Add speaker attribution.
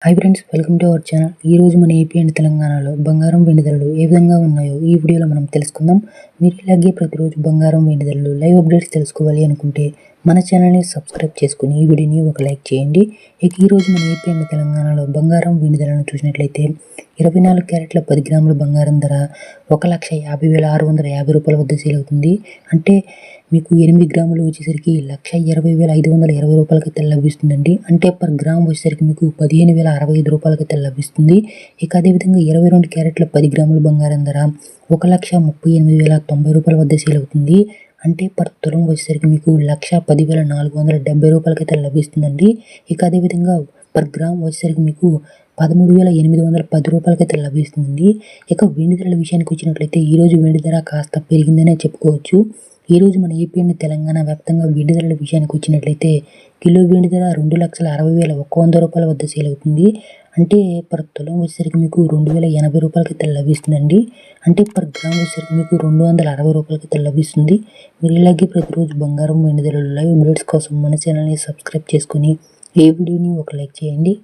Speaker 1: Hi friends, welcome to our channel. ఈరోజు మన AP and తెలంగాణలో బంగారం వెండి ధరలు ఏ విధంగా ఉన్నాయో ఈ వీడియోలో మనం తెలుసుకుందాం. మీరు ఇలాగే ప్రతిరోజు బంగారం వెండి ధరలు లైవ్ అప్డేట్స్ తెలుసుకోవాలి అనుకుంటే మన ఛానల్ని సబ్స్క్రైబ్ చేసుకుని ఈ వీడియోని ఒక లైక్ చేయండి. ఇక ఈరోజు మన ఏపీ అండ్ తెలంగాణలో బంగారం వెండి ధరలను చూసినట్లయితే 24 క్యారెట్ల 10 గ్రాముల బంగారం ధర 1,50,650 రూపాయల వద్ద సేల్ అవుతుంది. అంటే మీకు 8 గ్రాములు వచ్చేసరికి 1,20,520 రూపాయలకైతే లభిస్తుందండి. అంటే పర్ గ్రామ్ వచ్చేసరికి మీకు 15,065 రూపాయలకైతే లభిస్తుంది. ఇక అదేవిధంగా 22 క్యారెట్ల 10 గ్రాముల బంగారం ధర 1,38,090 రూపాయల వద్ద సేల్ అవుతుంది. అంటే పర్ తులం వచ్చేసరికి మీకు 1,10,470 రూపాయలకైతే లభిస్తుందండి. ఇక అదేవిధంగా పర్ గ్రామ్ వచ్చేసరికి మీకు 13,810 రూపాయలకైతే లభిస్తుంది. ఇక వెండి ధరల విషయానికి వచ్చినట్లయితే ఈరోజు వెండి ధర కాస్త పెరిగిందనే చెప్పుకోవచ్చు. ఈరోజు మన ఏపీ అండ్ తెలంగాణ వ్యాప్తంగా వెండి ధరల విషయానికి వచ్చినట్లయితే కిలో వెండి ధర 2,60,100 రూపాయల వద్ద సేల్ అవుతుంది. అంటే పర్ తులం వచ్చేసరికి మీకు 2,080 రూపాయలకైతే లభిస్తుందండి. అంటే పర్ గ్రామ్ వచ్చేసరికి మీకు 260 రూపాయలకైతే లభిస్తుంది. మీరు ఇలాగే ప్రతిరోజు బంగారం వెండి ధరలు లైవ్ అప్డేట్స్ కోసం మన ఛానల్ని సబ్స్క్రైబ్ చేసుకుని ఈ వీడియోని ఒక లైక్ చేయండి.